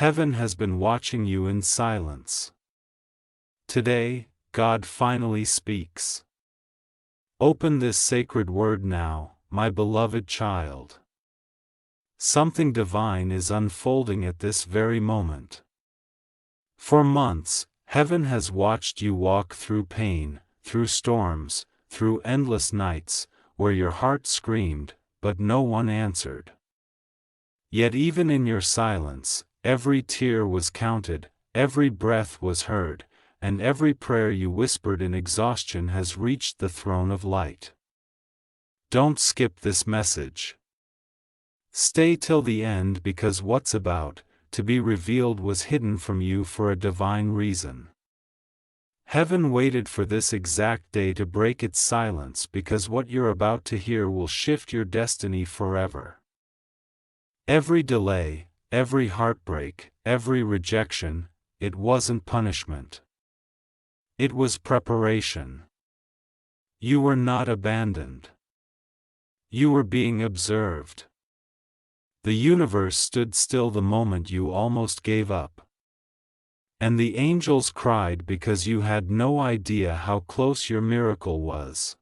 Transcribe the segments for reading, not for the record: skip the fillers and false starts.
Heaven has been watching you in silence. Today, God finally speaks. Open this sacred word now, my beloved child. Something divine is unfolding at this very moment. For months, heaven has watched you walk through pain, through storms, through endless nights, where your heart screamed, but no one answered. Yet even in your silence, every tear was counted, every breath was heard, and every prayer you whispered in exhaustion has reached the throne of light. Don't skip this message. Stay till the end, because what's about to be revealed was hidden from you for a divine reason. Heaven waited for this exact day to break its silence, because what you're about to hear will shift your destiny forever. Every delay, every heartbreak, every rejection, it wasn't punishment. It was preparation. You were not abandoned. You were being observed. The universe stood still the moment you almost gave up. And the angels cried because you had no idea how close your miracle was.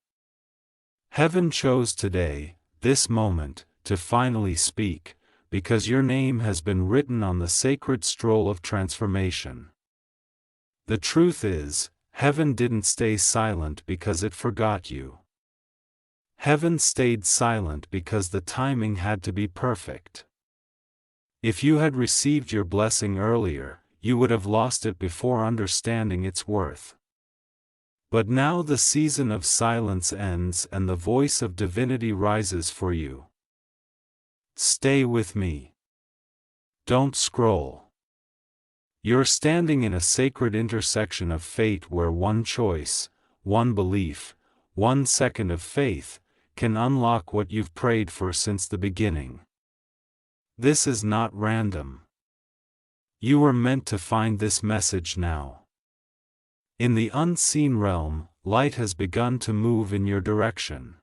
Heaven chose today, this moment, to finally speak, because your name has been written on the sacred scroll of transformation. The truth is, heaven didn't stay silent because it forgot you. Heaven stayed silent because the timing had to be perfect. If you had received your blessing earlier, you would have lost it before understanding its worth. But now the season of silence ends and the voice of divinity rises for you. Stay with me. Don't scroll. You're standing in a sacred intersection of fate where one choice, one belief, 1 second of faith, can unlock what you've prayed for since the beginning. This is not random. You were meant to find this message now. In the unseen realm, light has begun to move in your direction.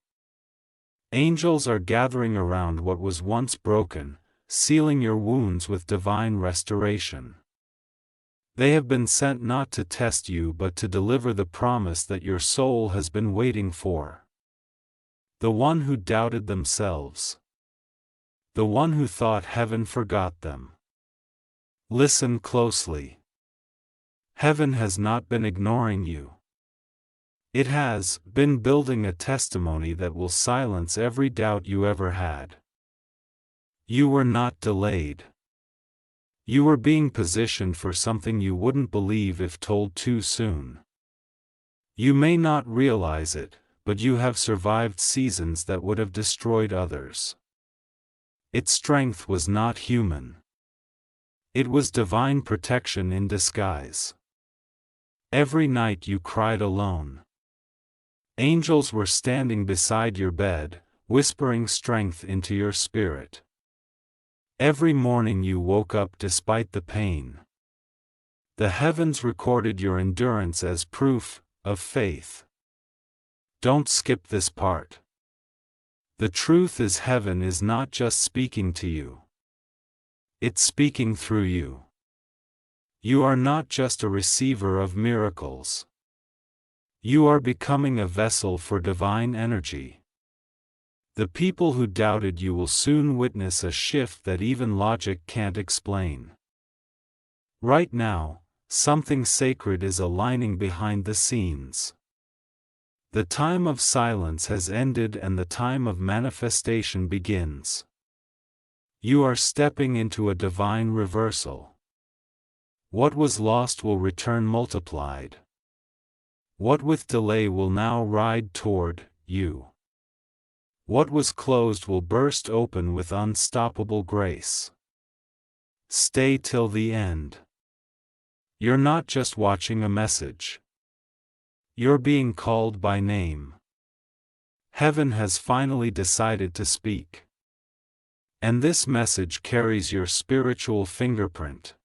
Angels are gathering around what was once broken, sealing your wounds with divine restoration. They have been sent not to test you but to deliver the promise that your soul has been waiting for. The one who doubted themselves. The one who thought heaven forgot them. Listen closely. Heaven has not been ignoring you. It has been building a testimony that will silence every doubt you ever had. You were not delayed. You were being positioned for something you wouldn't believe if told too soon. You may not realize it, but you have survived seasons that would have destroyed others. Its strength was not human. It was divine protection in disguise. Every night you cried alone. Angels were standing beside your bed, whispering strength into your spirit. Every morning you woke up despite the pain. The heavens recorded your endurance as proof of faith. Don't skip this part. The truth is, heaven is not just speaking to you. It's speaking through you. You are not just a receiver of miracles. You are becoming a vessel for divine energy. The people who doubted you will soon witness a shift that even logic can't explain. Right now, something sacred is aligning behind the scenes. The time of silence has ended and the time of manifestation begins. You are stepping into a divine reversal. What was lost will return multiplied. What with delay will now ride toward you. What was closed will burst open with unstoppable grace. Stay till the end. You're not just watching a message. You're being called by name. Heaven has finally decided to speak. And this message carries your spiritual fingerprint.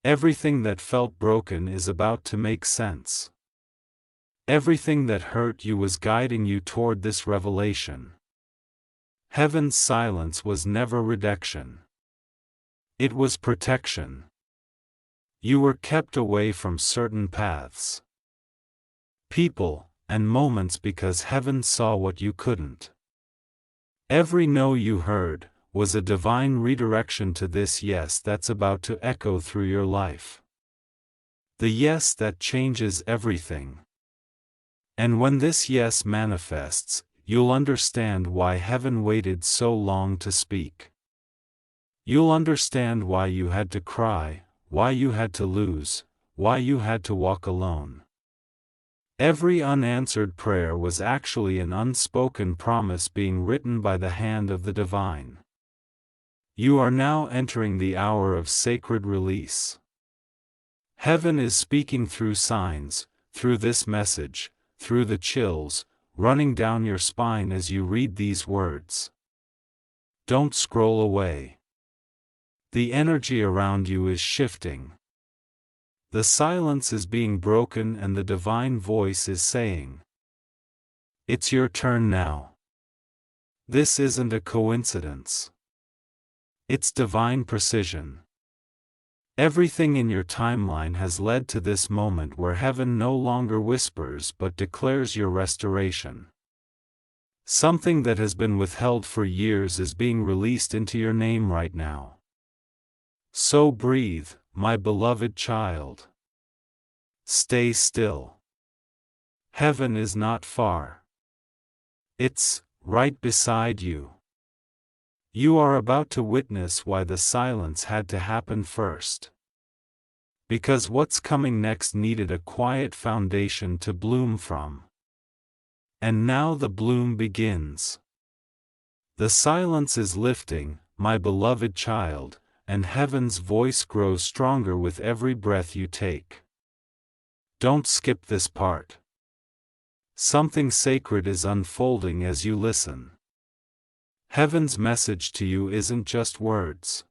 Everything that felt broken is about to make sense. Everything that hurt you was guiding you toward this revelation. Heaven's silence was never rejection. It was protection. You were kept away from certain paths, people, and moments because heaven saw what you couldn't. Every no you heard was a divine redirection to this yes that's about to echo through your life. The yes that changes everything. And when this yes manifests, you'll understand why heaven waited so long to speak. You'll understand why you had to cry, why you had to lose, why you had to walk alone. Every unanswered prayer was actually an unspoken promise being written by the hand of the divine. You are now entering the hour of sacred release. Heaven is speaking through signs, through this message, through the chills running down your spine as you read these words. Don't scroll away. The energy around you is shifting. The silence is being broken and the divine voice is saying, "It's your turn now." This isn't a coincidence. It's divine precision. Everything in your timeline has led to this moment where heaven no longer whispers but declares your restoration. Something that has been withheld for years is being released into your name right now. So breathe, my beloved child. Stay still. Heaven is not far. It's right beside you. You are about to witness why the silence had to happen first. Because what's coming next needed a quiet foundation to bloom from. And now the bloom begins. The silence is lifting, my beloved child, and heaven's voice grows stronger with every breath you take. Don't skip this part. Something sacred is unfolding as you listen. Heaven's message to you isn't just words.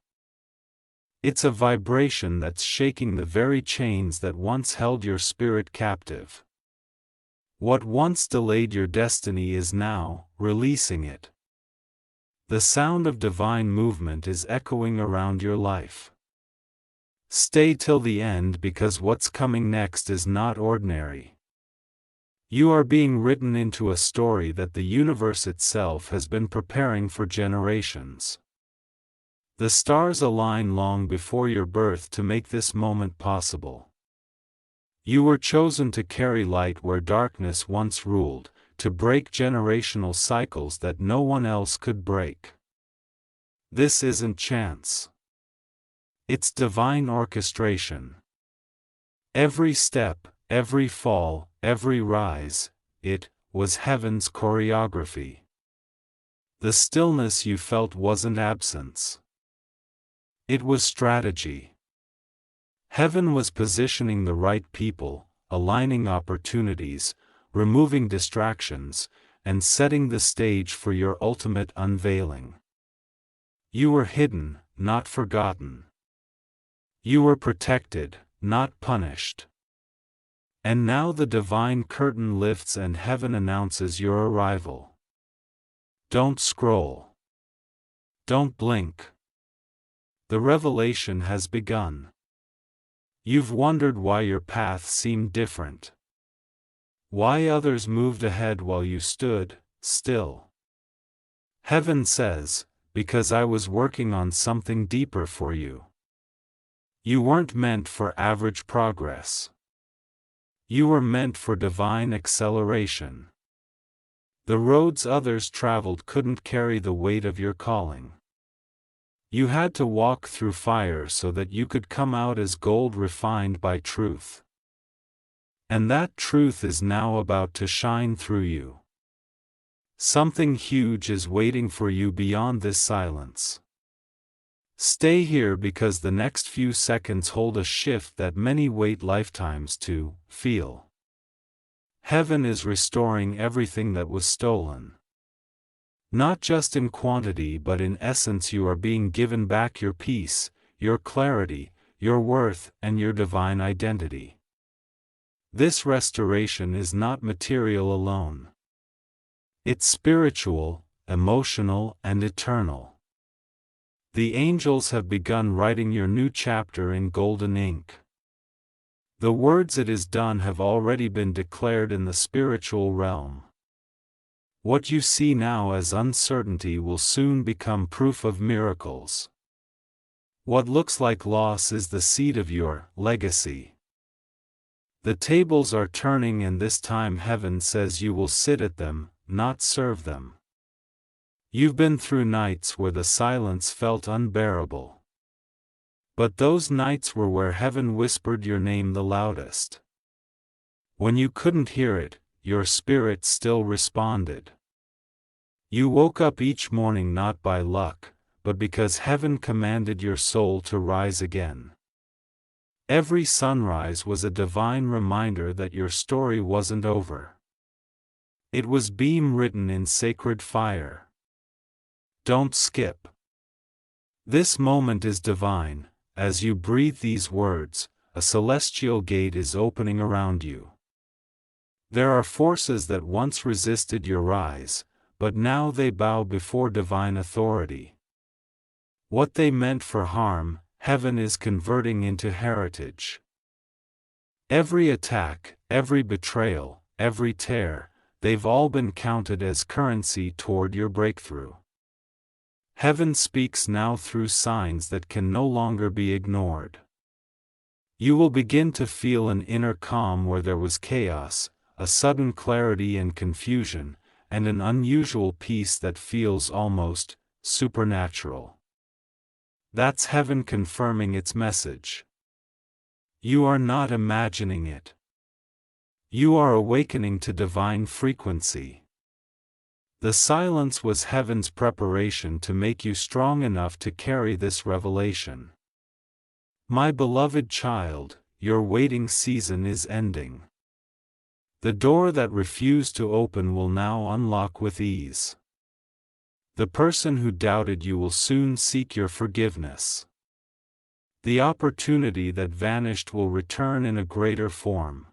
It's a vibration that's shaking the very chains that once held your spirit captive. What once delayed your destiny is now releasing it. The sound of divine movement is echoing around your life. Stay till the end because what's coming next is not ordinary. You are being written into a story that the universe itself has been preparing for generations. The stars align long before your birth to make this moment possible. You were chosen to carry light where darkness once ruled, to break generational cycles that no one else could break. This isn't chance. It's divine orchestration. Every step, every fall, every rise, it was heaven's choreography. The stillness you felt wasn't absence. It was strategy. Heaven was positioning the right people, aligning opportunities, removing distractions, and setting the stage for your ultimate unveiling. You were hidden, not forgotten. You were protected, not punished. And now the divine curtain lifts and heaven announces your arrival. Don't scroll. Don't blink. The revelation has begun. You've wondered why your path seemed different. Why others moved ahead while you stood still. Heaven says, because I was working on something deeper for you. You weren't meant for average progress. You were meant for divine acceleration. The roads others traveled couldn't carry the weight of your calling. You had to walk through fire so that you could come out as gold refined by truth. And that truth is now about to shine through you. Something huge is waiting for you beyond this silence. Stay here because the next few seconds hold a shift that many wait lifetimes to feel. Heaven is restoring everything that was stolen. Not just in quantity but in essence. You are being given back your peace, your clarity, your worth, and your divine identity. This restoration is not material alone. It's spiritual, emotional, and eternal. The angels have begun writing your new chapter in golden ink. The words "it is done" have already been declared in the spiritual realm. What you see now as uncertainty will soon become proof of miracles. What looks like loss is the seed of your legacy. The tables are turning, and this time heaven says you will sit at them, not serve them. You've been through nights where the silence felt unbearable. But those nights were where heaven whispered your name the loudest. When you couldn't hear it, your spirit still responded. You woke up each morning not by luck, but because heaven commanded your soul to rise again. Every sunrise was a divine reminder that your story wasn't over. It was being written in sacred fire. Don't skip. This moment is divine. As you breathe these words, a celestial gate is opening around you. There are forces that once resisted your rise, but now they bow before divine authority. What they meant for harm, heaven is converting into heritage. Every attack, every betrayal, every tear, they've all been counted as currency toward your breakthrough. Heaven speaks now through signs that can no longer be ignored. You will begin to feel an inner calm where there was chaos, a sudden clarity and confusion, and an unusual peace that feels almost supernatural. That's heaven confirming its message. You are not imagining it. You are awakening to divine frequency. The silence was heaven's preparation to make you strong enough to carry this revelation. My beloved child, your waiting season is ending. The door that refused to open will now unlock with ease. The person who doubted you will soon seek your forgiveness. The opportunity that vanished will return in a greater form.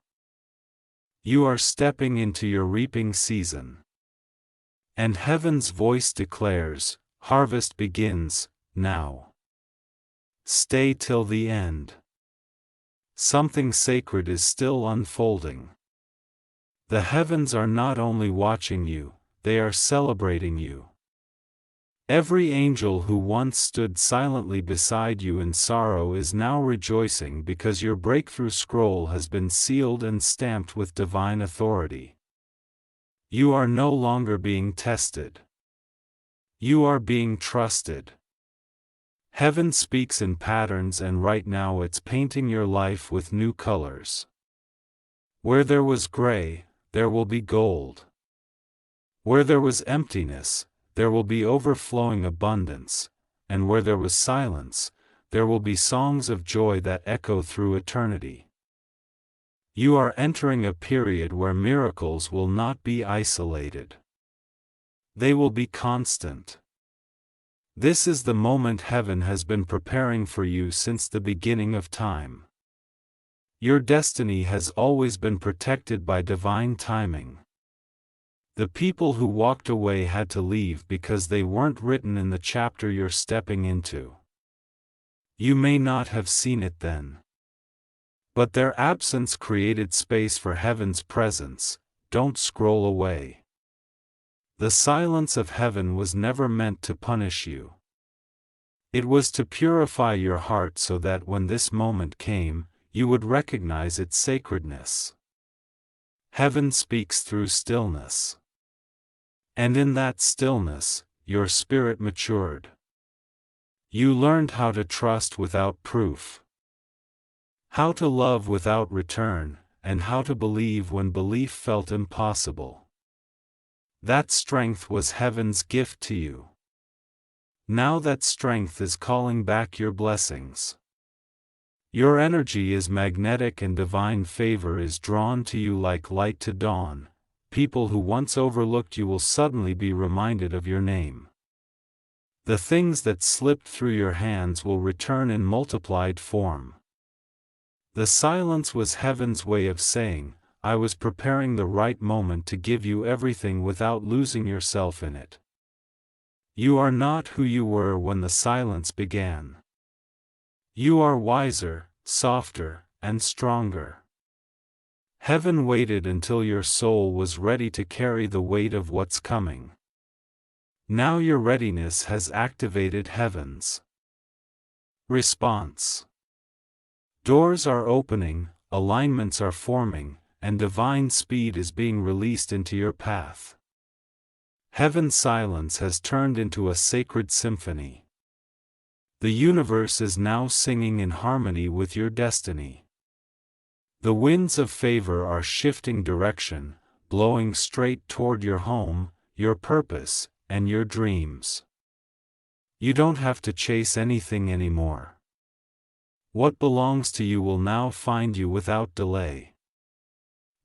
You are stepping into your reaping season. And heaven's voice declares, harvest begins, now. Stay till the end. Something sacred is still unfolding. The heavens are not only watching you, they are celebrating you. Every angel who once stood silently beside you in sorrow is now rejoicing because your breakthrough scroll has been sealed and stamped with divine authority. You are no longer being tested. You are being trusted. Heaven speaks in patterns, and right now it's painting your life with new colors. Where there was gray, there will be gold. Where there was emptiness, there will be overflowing abundance, and where there was silence, there will be songs of joy that echo through eternity. You are entering a period where miracles will not be isolated. They will be constant. This is the moment heaven has been preparing for you since the beginning of time. Your destiny has always been protected by divine timing. The people who walked away had to leave because they weren't written in the chapter you're stepping into. You may not have seen it then. But their absence created space for heaven's presence. Don't scroll away. The silence of heaven was never meant to punish you. It was to purify your heart so that when this moment came, you would recognize its sacredness. Heaven speaks through stillness. And in that stillness, your spirit matured. You learned how to trust without proof. How to love without return, and how to believe when belief felt impossible. That strength was heaven's gift to you. Now that strength is calling back your blessings. Your energy is magnetic and divine favor is drawn to you like light to dawn. People who once overlooked you will suddenly be reminded of your name. The things that slipped through your hands will return in multiplied form. The silence was heaven's way of saying, I was preparing the right moment to give you everything without losing yourself in it. You are not who you were when the silence began. You are wiser, softer, and stronger. Heaven waited until your soul was ready to carry the weight of what's coming. Now your readiness has activated heaven's response. Doors are opening, alignments are forming, and divine speed is being released into your path. Heaven's silence has turned into a sacred symphony. The universe is now singing in harmony with your destiny. The winds of favor are shifting direction, blowing straight toward your home, your purpose, and your dreams. You don't have to chase anything anymore. What belongs to you will now find you without delay.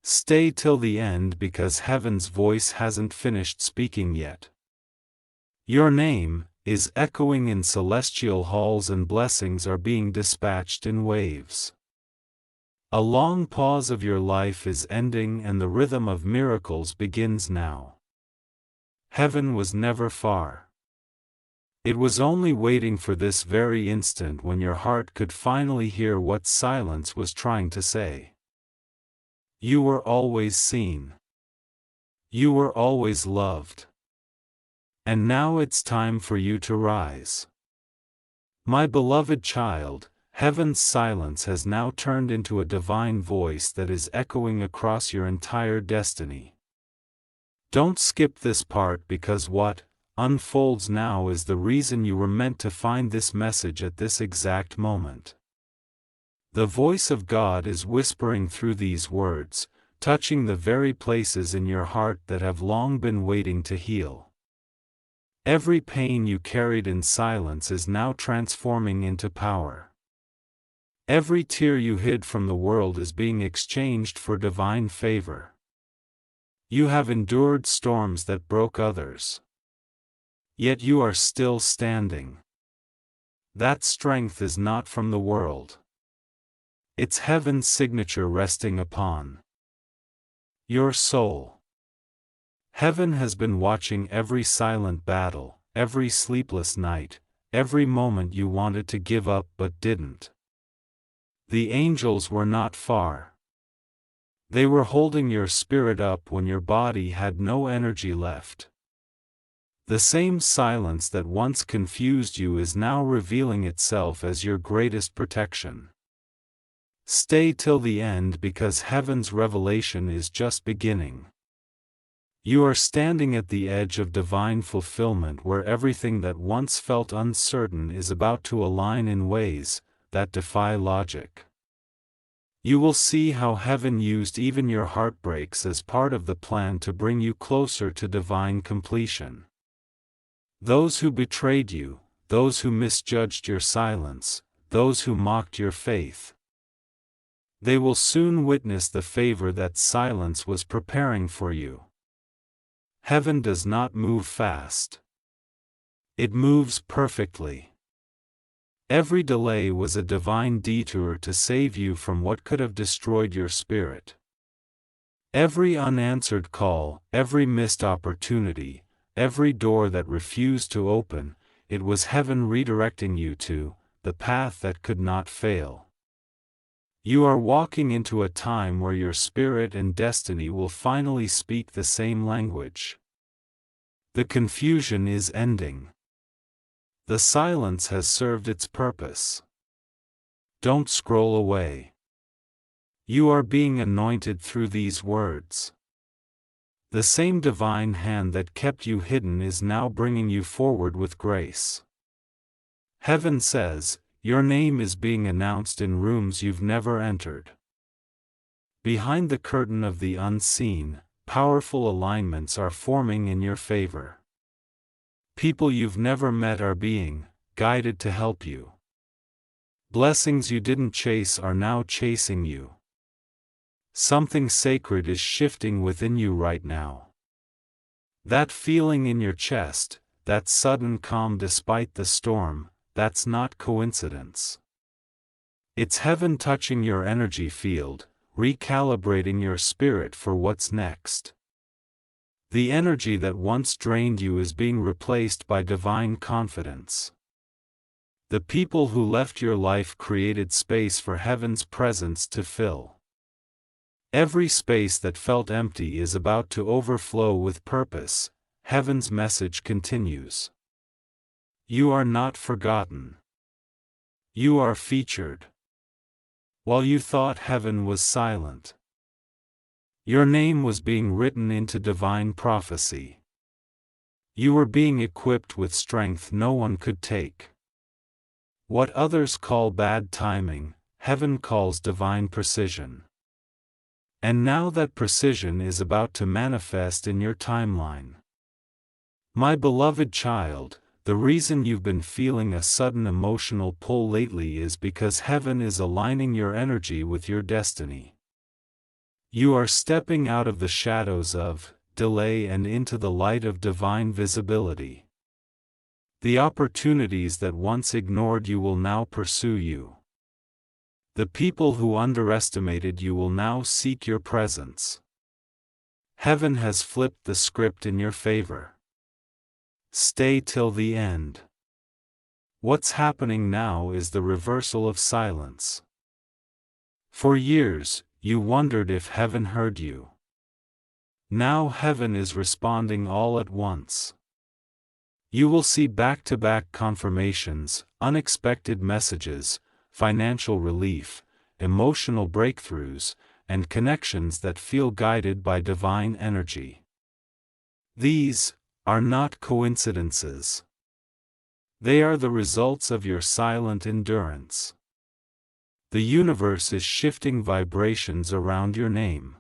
Stay till the end because heaven's voice hasn't finished speaking yet. Your name is echoing in celestial halls and blessings are being dispatched in waves. A long pause of your life is ending and the rhythm of miracles begins now. Heaven was never far. It was only waiting for this very instant when your heart could finally hear what silence was trying to say. You were always seen. You were always loved. And now it's time for you to rise. My beloved child, heaven's silence has now turned into a divine voice that is echoing across your entire destiny. Don't skip this part because what unfolds now is the reason you were meant to find this message at this exact moment. The voice of God is whispering through these words, touching the very places in your heart that have long been waiting to heal. Every pain you carried in silence is now transforming into power. Every tear you hid from the world is being exchanged for divine favor. You have endured storms that broke others. Yet you are still standing. That strength is not from the world. It's heaven's signature resting upon your soul. Heaven has been watching every silent battle, every sleepless night, every moment you wanted to give up but didn't. The angels were not far. They were holding your spirit up when your body had no energy left. The same silence that once confused you is now revealing itself as your greatest protection. Stay till the end because heaven's revelation is just beginning. You are standing at the edge of divine fulfillment where everything that once felt uncertain is about to align in ways that defy logic. You will see how heaven used even your heartbreaks as part of the plan to bring you closer to divine completion. Those who betrayed you, those who misjudged your silence, those who mocked your faith, they will soon witness the favor that silence was preparing for you. Heaven does not move fast. It moves perfectly. Every delay was a divine detour to save you from what could have destroyed your spirit. Every unanswered call, every missed opportunity, every door that refused to open, it was heaven redirecting you to the path that could not fail. You are walking into a time where your spirit and destiny will finally speak the same language. The confusion is ending. The silence has served its purpose. Don't scroll away. You are being anointed through these words. The same divine hand that kept you hidden is now bringing you forward with grace. Heaven says, your name is being announced in rooms you've never entered. Behind the curtain of the unseen, powerful alignments are forming in your favor. People you've never met are being guided to help you. Blessings you didn't chase are now chasing you. Something sacred is shifting within you right now. That feeling in your chest, that sudden calm despite the storm, that's not coincidence. It's heaven touching your energy field, recalibrating your spirit for what's next. The energy that once drained you is being replaced by divine confidence. The people who left your life created space for heaven's presence to fill. Every space that felt empty is about to overflow with purpose. Heaven's message continues. You are not forgotten. You are featured. While you thought heaven was silent, your name was being written into divine prophecy. You were being equipped with strength no one could take. What others call bad timing, heaven calls divine precision. And now that precision is about to manifest in your timeline. My beloved child, the reason you've been feeling a sudden emotional pull lately is because heaven is aligning your energy with your destiny. You are stepping out of the shadows of delay and into the light of divine visibility. The opportunities that once ignored you will now pursue you. The people who underestimated you will now seek your presence. Heaven has flipped the script in your favor. Stay till the end. What's happening now is the reversal of silence. For years, you wondered if heaven heard you. Now heaven is responding all at once. You will see back-to-back confirmations, unexpected messages, financial relief, emotional breakthroughs, and connections that feel guided by divine energy. These are not coincidences. They are the results of your silent endurance. The universe is shifting vibrations around your name.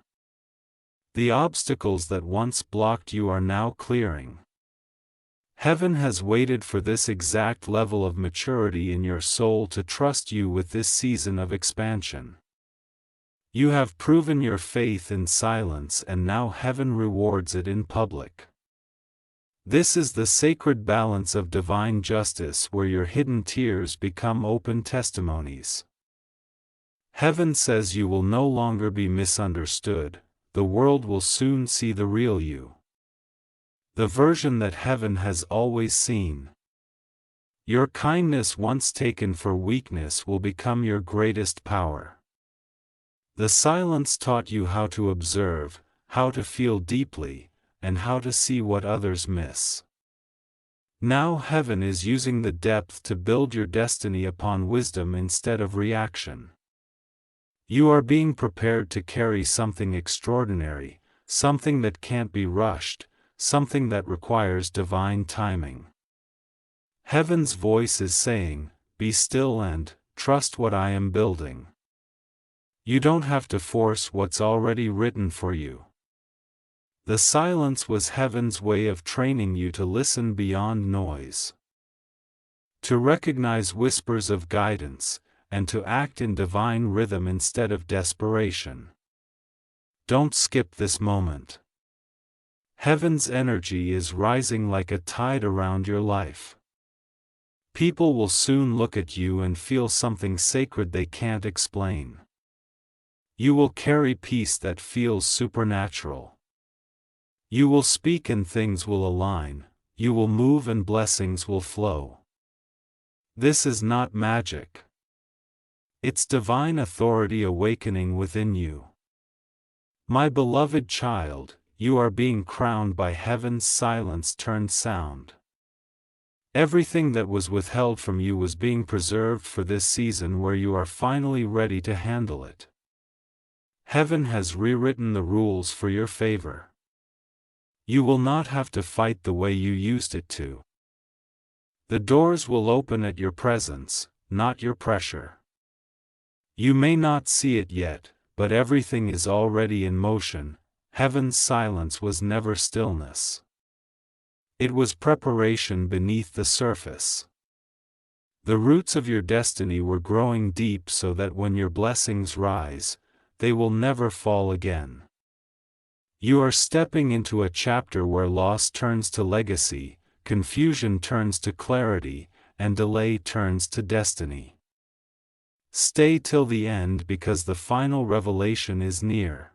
The obstacles that once blocked you are now clearing. Heaven has waited for this exact level of maturity in your soul to trust you with this season of expansion. You have proven your faith in silence, and now heaven rewards it in public. This is the sacred balance of divine justice, where your hidden tears become open testimonies. Heaven says you will no longer be misunderstood. The world will soon see the real you. The version that heaven has always seen. Your kindness, once taken for weakness, will become your greatest power. The silence taught you how to observe, how to feel deeply, and how to see what others miss. Now heaven is using the depth to build your destiny upon wisdom instead of reaction. You are being prepared to carry something extraordinary, something that can't be rushed, something that requires divine timing. Heaven's voice is saying, "Be still and trust what I am building." You don't have to force what's already written for you. The silence was heaven's way of training you to listen beyond noise, to recognize whispers of guidance, and to act in divine rhythm instead of desperation. Don't skip this moment. Heaven's energy is rising like a tide around your life. People will soon look at you and feel something sacred they can't explain. You will carry peace that feels supernatural. You will speak and things will align. You will move and blessings will flow. This is not magic. It's divine authority awakening within you. My beloved child, you are being crowned by heaven's silence turned sound. Everything that was withheld from you was being preserved for this season where you are finally ready to handle it. Heaven has rewritten the rules for your favor. You will not have to fight the way you used it to. The doors will open at your presence, not your pressure. You may not see it yet, but everything is already in motion. Heaven's silence was never stillness. It was preparation beneath the surface. The roots of your destiny were growing deep so that when your blessings rise, they will never fall again. You are stepping into a chapter where loss turns to legacy, confusion turns to clarity, and delay turns to destiny. Stay till the end because the final revelation is near.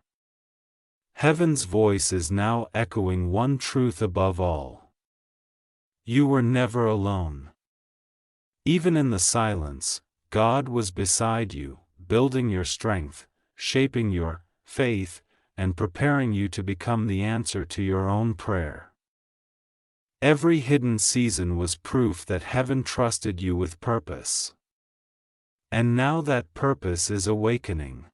Heaven's voice is now echoing one truth above all. You were never alone. Even in the silence, God was beside you, building your strength, shaping your faith, and preparing you to become the answer to your own prayer. Every hidden season was proof that heaven trusted you with purpose. And now that purpose is awakening.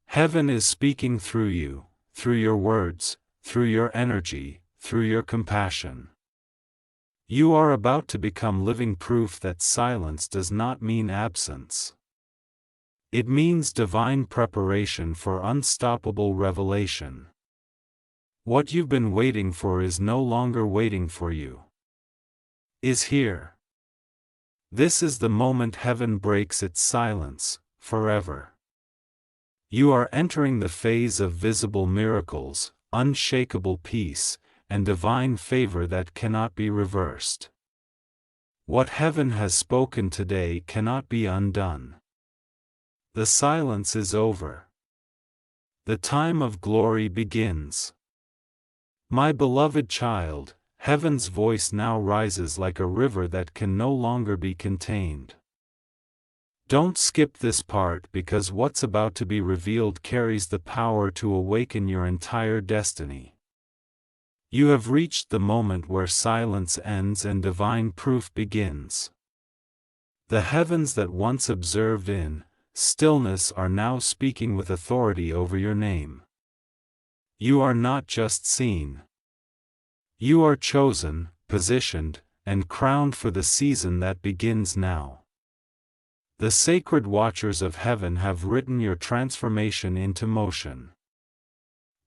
Heaven is speaking through you, through your words, through your energy, through your compassion. You are about to become living proof that silence does not mean absence. It means divine preparation for unstoppable revelation. What you've been waiting for is no longer waiting for you. Is here. This is the moment heaven breaks its silence, forever. You are entering the phase of visible miracles, unshakable peace, and divine favor that cannot be reversed. What heaven has spoken today cannot be undone. The silence is over. The time of glory begins. My beloved child, heaven's voice now rises like a river that can no longer be contained. Don't skip this part because what's about to be revealed carries the power to awaken your entire destiny. You have reached the moment where silence ends and divine proof begins. The heavens that once observed in stillness are now speaking with authority over your name. You are not just seen. You are chosen, positioned, and crowned for the season that begins now. The sacred watchers of heaven have written your transformation into motion.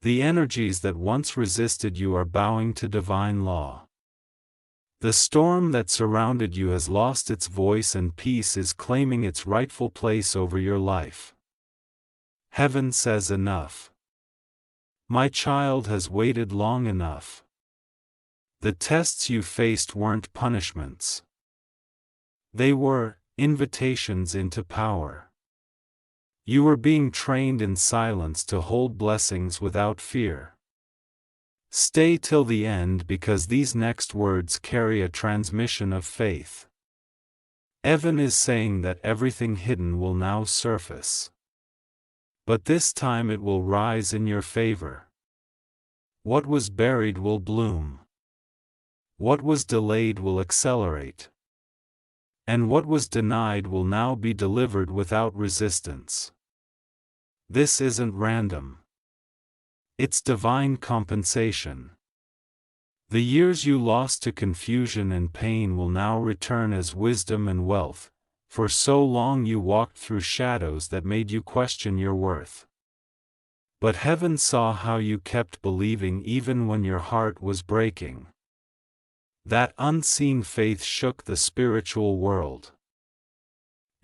The energies that once resisted you are bowing to divine law. The storm that surrounded you has lost its voice and peace is claiming its rightful place over your life. Heaven says enough. My child has waited long enough. The tests you faced weren't punishments. They were invitations into power. You were being trained in silence to hold blessings without fear. Stay till the end because these next words carry a transmission of faith. Heaven is saying that everything hidden will now surface. But this time it will rise in your favor. What was buried will bloom. What was delayed will accelerate. And what was denied will now be delivered without resistance. This isn't random. It's divine compensation. The years you lost to confusion and pain will now return as wisdom and wealth. For so long you walked through shadows that made you question your worth. But heaven saw how you kept believing even when your heart was breaking. That unseen faith shook the spiritual world.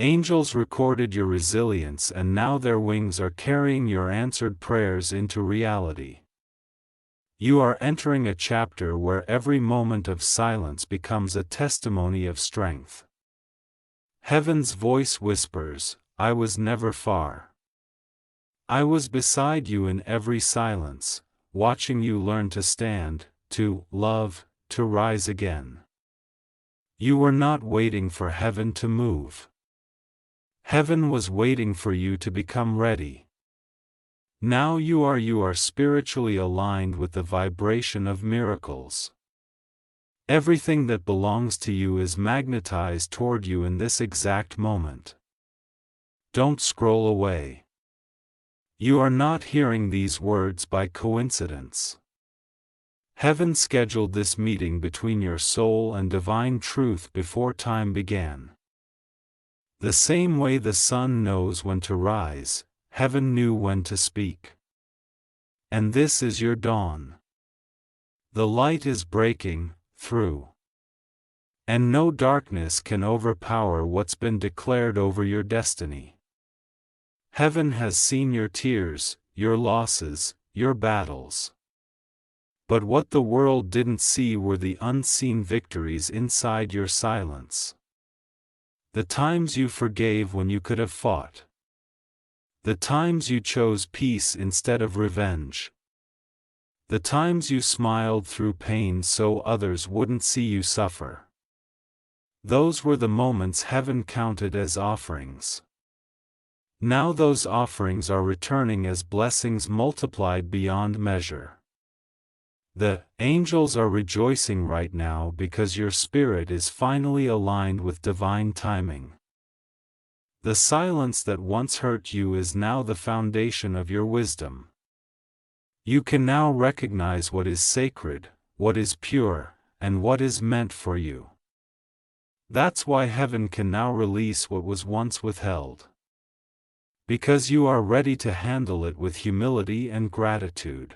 Angels recorded your resilience and now their wings are carrying your answered prayers into reality. You are entering a chapter where every moment of silence becomes a testimony of strength. Heaven's voice whispers, I was never far. I was beside you in every silence, watching you learn to stand, to love, to rise again. You were not waiting for heaven to move. Heaven was waiting for you to become ready. Now you are spiritually aligned with the vibration of miracles. Everything that belongs to you is magnetized toward you in this exact moment. Don't scroll away. You are not hearing these words by coincidence. Heaven scheduled this meeting between your soul and divine truth before time began. The same way the sun knows when to rise, heaven knew when to speak. And this is your dawn. The light is breaking through. And no darkness can overpower what's been declared over your destiny. Heaven has seen your tears, your losses, your battles. But what the world didn't see were the unseen victories inside your silence. The times you forgave when you could have fought. The times you chose peace instead of revenge. The times you smiled through pain so others wouldn't see you suffer. Those were the moments heaven counted as offerings. Now those offerings are returning as blessings multiplied beyond measure. The angels are rejoicing right now because your spirit is finally aligned with divine timing. The silence that once hurt you is now the foundation of your wisdom. You can now recognize what is sacred, what is pure, and what is meant for you. That's why heaven can now release what was once withheld. Because you are ready to handle it with humility and gratitude.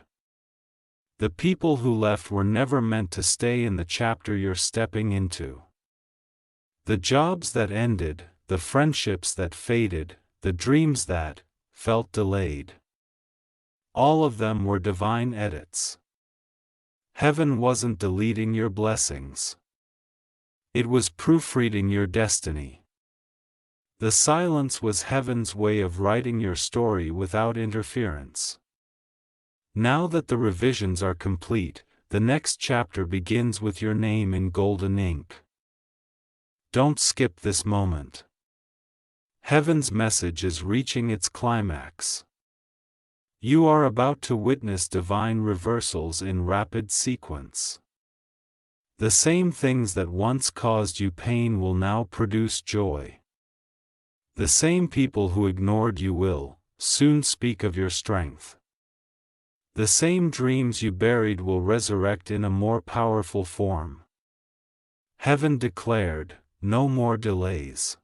The people who left were never meant to stay in the chapter you're stepping into. The jobs that ended, the friendships that faded, the dreams that felt delayed. All of them were divine edits. Heaven wasn't deleting your blessings. It was proofreading your destiny. The silence was heaven's way of writing your story without interference. Now that the revisions are complete, the next chapter begins with your name in golden ink. Don't skip this moment. Heaven's message is reaching its climax. You are about to witness divine reversals in rapid sequence. The same things that once caused you pain will now produce joy. The same people who ignored you will soon speak of your strength. The same dreams you buried will resurrect in a more powerful form. Heaven declared, no more delays.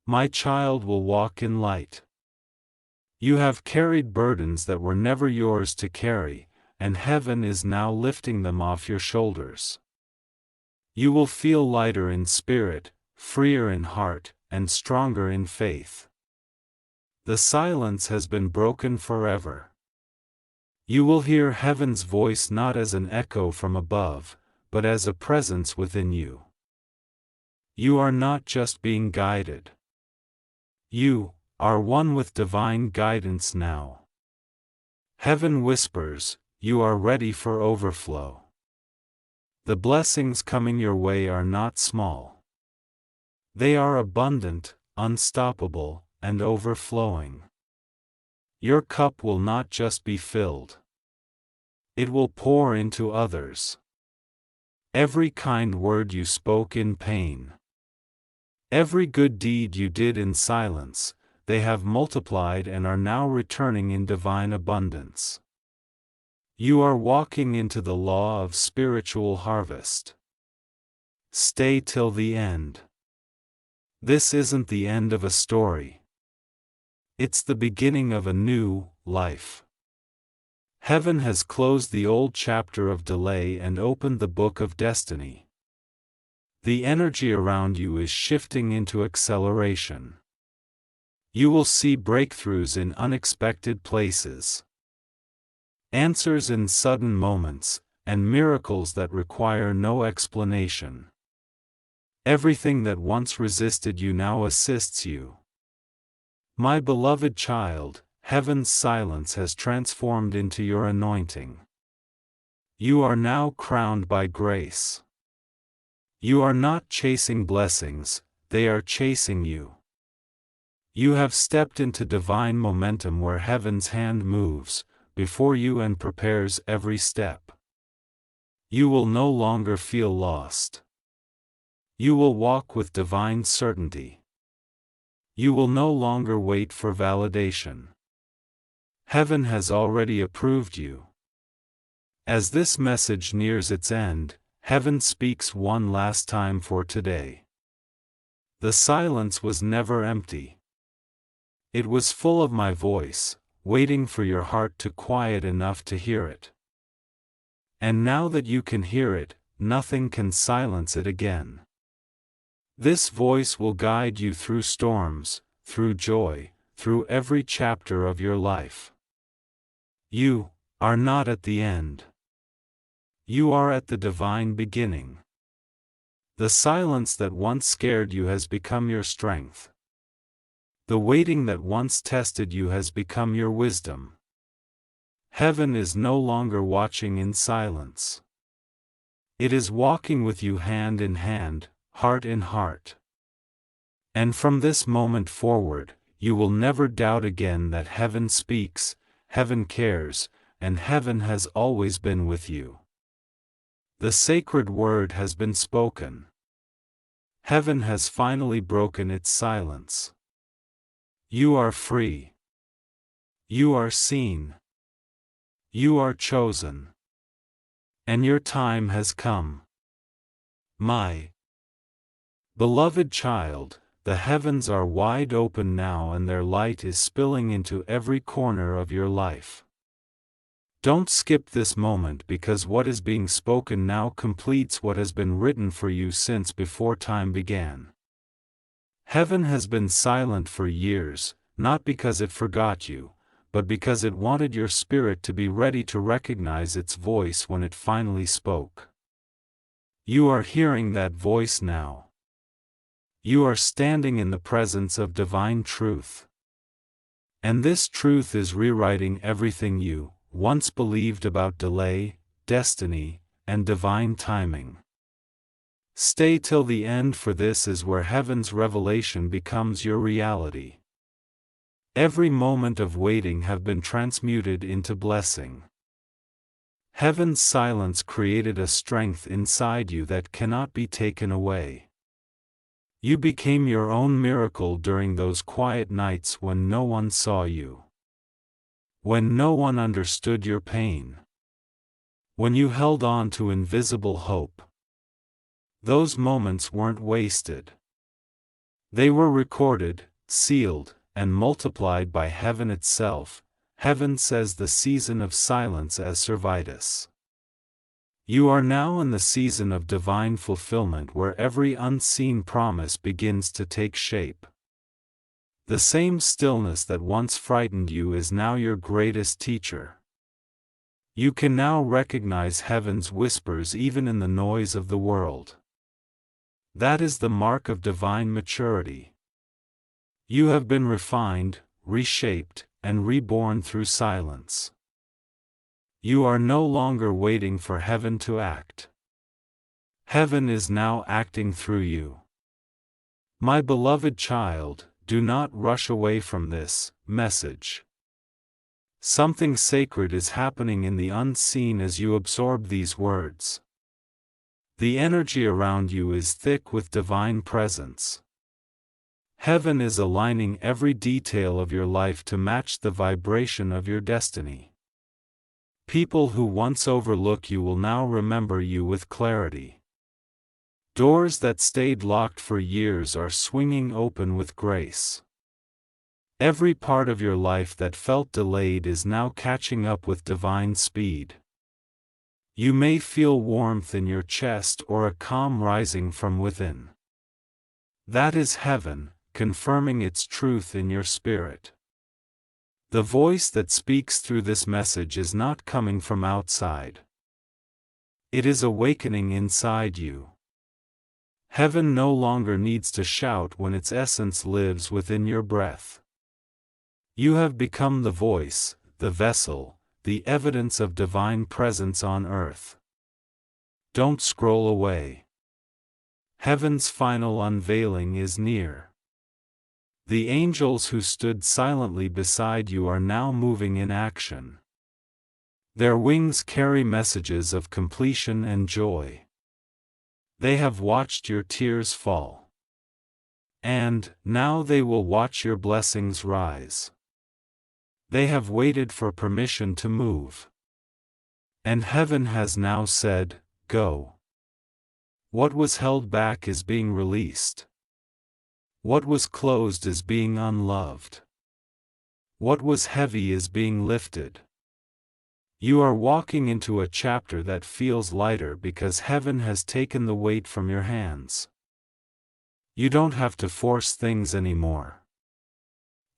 My child will walk in light. You have carried burdens that were never yours to carry, and heaven is now lifting them off your shoulders. You will feel lighter in spirit, freer in heart, and stronger in faith. The silence has been broken forever. You will hear heaven's voice not as an echo from above, but as a presence within you. You are not just being guided. You are one with divine guidance now. Heaven whispers, you are ready for overflow. The blessings coming your way are not small. They are abundant, unstoppable, and overflowing. Your cup will not just be filled. It will pour into others. Every kind word you spoke in pain. Every good deed you did in silence, they have multiplied and are now returning in divine abundance. You are walking into the law of spiritual harvest. Stay till the end. This isn't the end of a story. It's the beginning of a new life. Heaven has closed the old chapter of delay and opened the book of destiny. The energy around you is shifting into acceleration. You will see breakthroughs in unexpected places, answers in sudden moments, and miracles that require no explanation. Everything that once resisted you now assists you. My beloved child, heaven's silence has transformed into your anointing. You are now crowned by grace. You are not chasing blessings, they are chasing you. You have stepped into divine momentum where heaven's hand moves before you and prepares every step. You will no longer feel lost. You will walk with divine certainty. You will no longer wait for validation. Heaven has already approved you. As this message nears its end, heaven speaks one last time for today. The silence was never empty. It was full of my voice, waiting for your heart to quiet enough to hear it. And now that you can hear it, nothing can silence it again. This voice will guide you through storms, through joy, through every chapter of your life. You are not at the end. You are at the divine beginning. The silence that once scared you has become your strength. The waiting that once tested you has become your wisdom. Heaven is no longer watching in silence. It is walking with you hand in hand, heart in heart. And from this moment forward, you will never doubt again that heaven speaks, heaven cares, and heaven has always been with you. The sacred word has been spoken. Heaven has finally broken its silence. You are free. You are seen. You are chosen. And your time has come. My beloved child, the heavens are wide open now and their light is spilling into every corner of your life. Don't skip this moment because what is being spoken now completes what has been written for you since before time began. Heaven has been silent for years, not because it forgot you, but because it wanted your spirit to be ready to recognize its voice when it finally spoke. You are hearing that voice now. You are standing in the presence of divine truth. And this truth is rewriting everything you once believed about delay, destiny, and divine timing. Stay till the end, for this is where heaven's revelation becomes your reality. Every moment of waiting have been transmuted into blessing. Heaven's silence created a strength inside you that cannot be taken away. You became your own miracle during those quiet nights when no one saw you. When no one understood your pain. When you held on to invisible hope. Those moments weren't wasted. They were recorded, sealed, and multiplied by heaven itself. Heaven says the season of silence as Servetus. You are now in the season of divine fulfillment where every unseen promise begins to take shape. The same stillness that once frightened you is now your greatest teacher. You can now recognize heaven's whispers even in the noise of the world. That is the mark of divine maturity. You have been refined, reshaped, and reborn through silence. You are no longer waiting for heaven to act. Heaven is now acting through you. My beloved child, do not rush away from this message. Something sacred is happening in the unseen as you absorb these words. The energy around you is thick with divine presence. Heaven is aligning every detail of your life to match the vibration of your destiny. People who once overlooked you will now remember you with clarity. Doors that stayed locked for years are swinging open with grace. Every part of your life that felt delayed is now catching up with divine speed. You may feel warmth in your chest or a calm rising from within. That is heaven, confirming its truth in your spirit. The voice that speaks through this message is not coming from outside. It is awakening inside you. Heaven no longer needs to shout when its essence lives within your breath. You have become the voice, the vessel, the evidence of divine presence on earth. Don't scroll away. Heaven's final unveiling is near. The angels who stood silently beside you are now moving in action. Their wings carry messages of completion and joy. They have watched your tears fall. And now they will watch your blessings rise. They have waited for permission to move. And heaven has now said, go. What was held back is being released. What was closed is being unloved. What was heavy is being lifted. You are walking into a chapter that feels lighter because heaven has taken the weight from your hands. You don't have to force things anymore.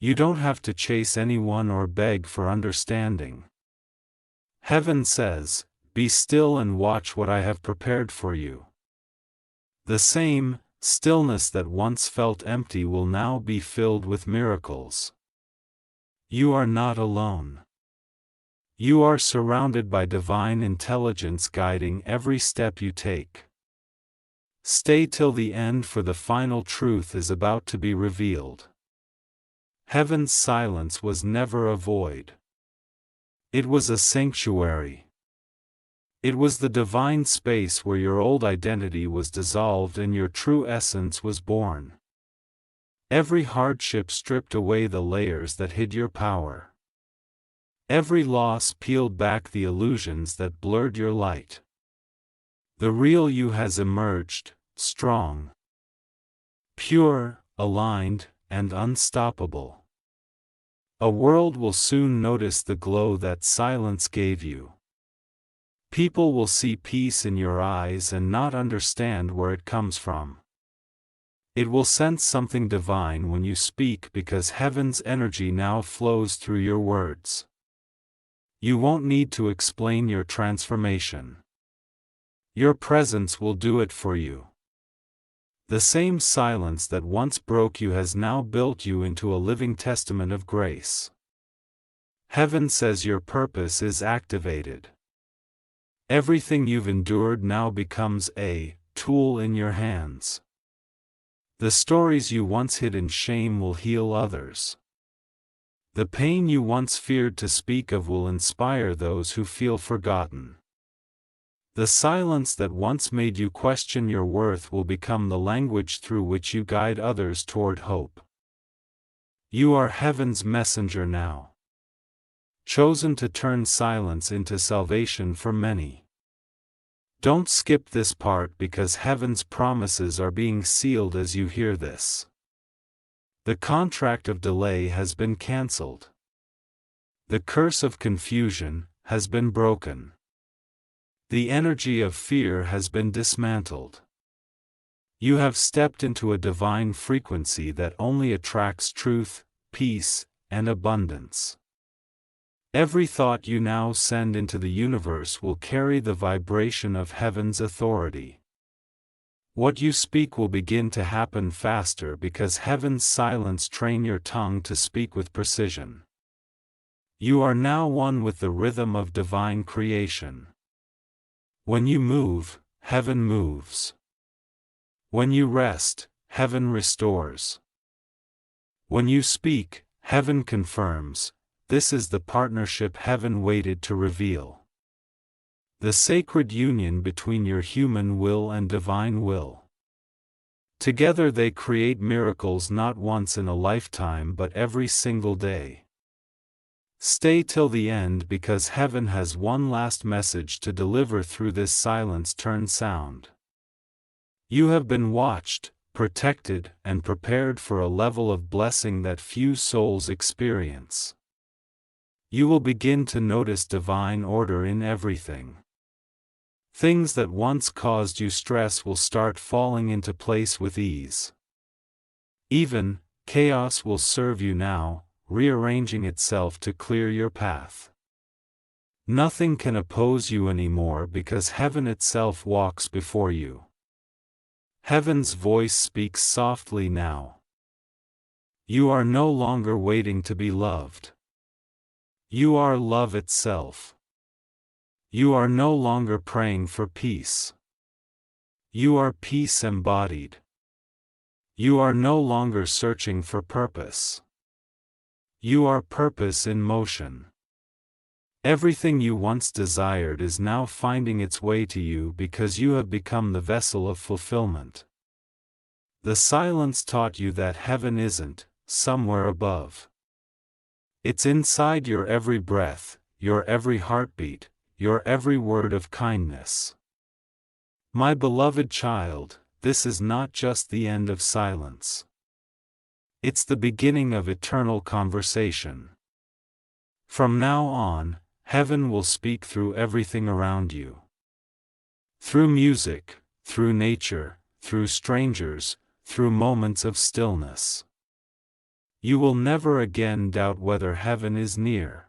You don't have to chase anyone or beg for understanding. Heaven says, be still and watch what I have prepared for you. The same stillness that once felt empty will now be filled with miracles. You are not alone. You are surrounded by divine intelligence guiding every step you take. Stay till the end, for the final truth is about to be revealed. Heaven's silence was never a void. It was a sanctuary. It was the divine space where your old identity was dissolved and your true essence was born. Every hardship stripped away the layers that hid your power. Every loss peeled back the illusions that blurred your light. The real you has emerged, strong, pure, aligned, and unstoppable. A world will soon notice the glow that silence gave you. People will see peace in your eyes and not understand where it comes from. It will sense something divine when you speak, because heaven's energy now flows through your words. You won't need to explain your transformation. Your presence will do it for you. The same silence that once broke you has now built you into a living testament of grace. Heaven says your purpose is activated. Everything you've endured now becomes a tool in your hands. The stories you once hid in shame will heal others. The pain you once feared to speak of will inspire those who feel forgotten. The silence that once made you question your worth will become the language through which you guide others toward hope. You are heaven's messenger now, chosen to turn silence into salvation for many. Don't skip this part, because heaven's promises are being sealed as you hear this. The contract of delay has been cancelled. The curse of confusion has been broken. The energy of fear has been dismantled. You have stepped into a divine frequency that only attracts truth, peace, and abundance. Every thought you now send into the universe will carry the vibration of heaven's authority. What you speak will begin to happen faster, because heaven's silence trains your tongue to speak with precision. You are now one with the rhythm of divine creation. When you move, heaven moves. When you rest, heaven restores. When you speak, heaven confirms. This is the partnership heaven waited to reveal. The sacred union between your human will and divine will. Together they create miracles, not once in a lifetime but every single day. Stay till the end, because heaven has one last message to deliver through this silence-turned sound. You have been watched, protected, and prepared for a level of blessing that few souls experience. You will begin to notice divine order in everything. Things that once caused you stress will start falling into place with ease. Even chaos will serve you now, rearranging itself to clear your path. Nothing can oppose you anymore, because heaven itself walks before you. Heaven's voice speaks softly now. You are no longer waiting to be loved. You are love itself. You are no longer praying for peace. You are peace embodied. You are no longer searching for purpose. You are purpose in motion. Everything you once desired is now finding its way to you, because you have become the vessel of fulfillment. The silence taught you that heaven isn't somewhere above. It's inside your every breath, your every heartbeat, your every word of kindness. My beloved child, this is not just the end of silence. It's the beginning of eternal conversation. From now on, heaven will speak through everything around you. Through music, through nature, through strangers, through moments of stillness. You will never again doubt whether heaven is near.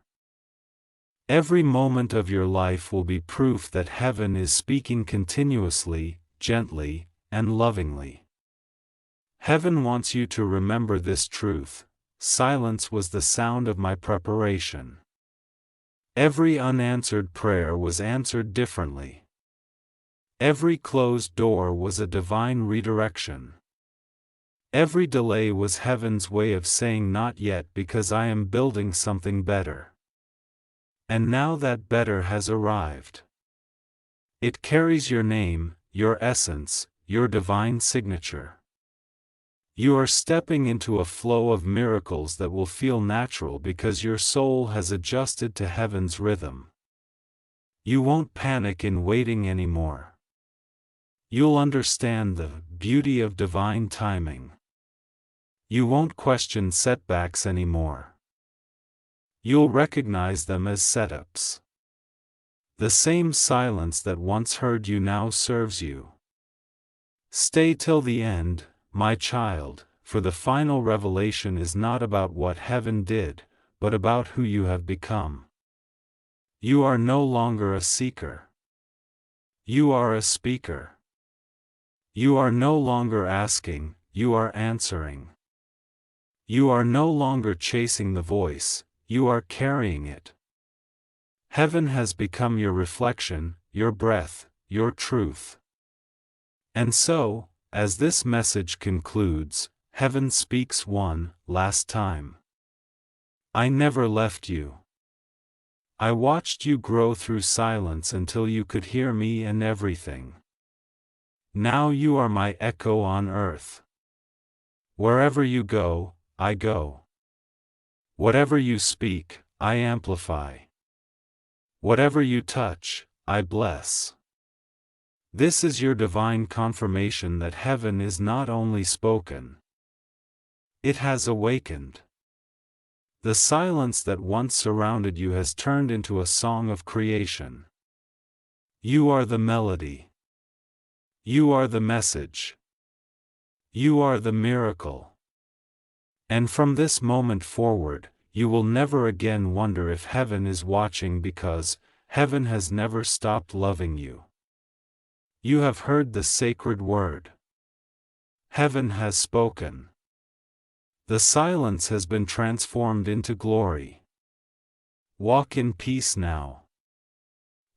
Every moment of your life will be proof that heaven is speaking continuously, gently, and lovingly. Heaven wants you to remember this truth: silence was the sound of my preparation. Every unanswered prayer was answered differently. Every closed door was a divine redirection. Every delay was heaven's way of saying not yet, because I am building something better. And now that better has arrived. It carries your name, your essence, your divine signature. You are stepping into a flow of miracles that will feel natural because your soul has adjusted to heaven's rhythm. You won't panic in waiting anymore. You'll understand the beauty of divine timing. You won't question setbacks anymore. You'll recognize them as setups. The same silence that once heard you now serves you. Stay till the end, my child, for the final revelation is not about what heaven did, but about who you have become. You are no longer a seeker. You are a speaker. You are no longer asking, you are answering. You are no longer chasing the voice, you are carrying it. Heaven has become your reflection, your breath, your truth. And so, as this message concludes, heaven speaks one last time. I never left you. I watched you grow through silence until you could hear me and everything. Now you are my echo on earth. Wherever you go, I go. Whatever you speak, I amplify. Whatever you touch, I bless. This is your divine confirmation that heaven is not only spoken. It has awakened. The silence that once surrounded you has turned into a song of creation. You are the melody. You are the message. You are the miracle. And from this moment forward, you will never again wonder if heaven is watching, because heaven has never stopped loving you. You have heard the sacred word. Heaven has spoken. The silence has been transformed into glory. Walk in peace now.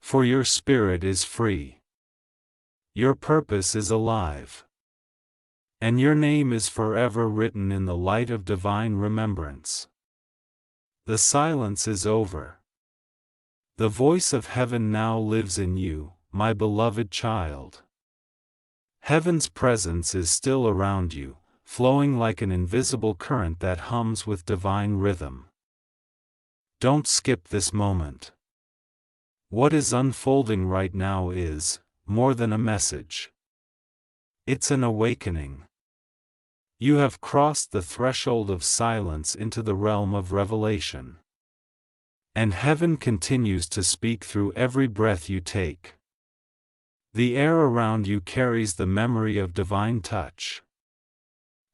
For your spirit is free. Your purpose is alive. And your name is forever written in the light of divine remembrance. The silence is over. The voice of heaven now lives in you, my beloved child. Heaven's presence is still around you, flowing like an invisible current that hums with divine rhythm. Don't skip this moment. What is unfolding right now is more than a message. It's an awakening. You have crossed the threshold of silence into the realm of revelation. And heaven continues to speak through every breath you take. The air around you carries the memory of divine touch.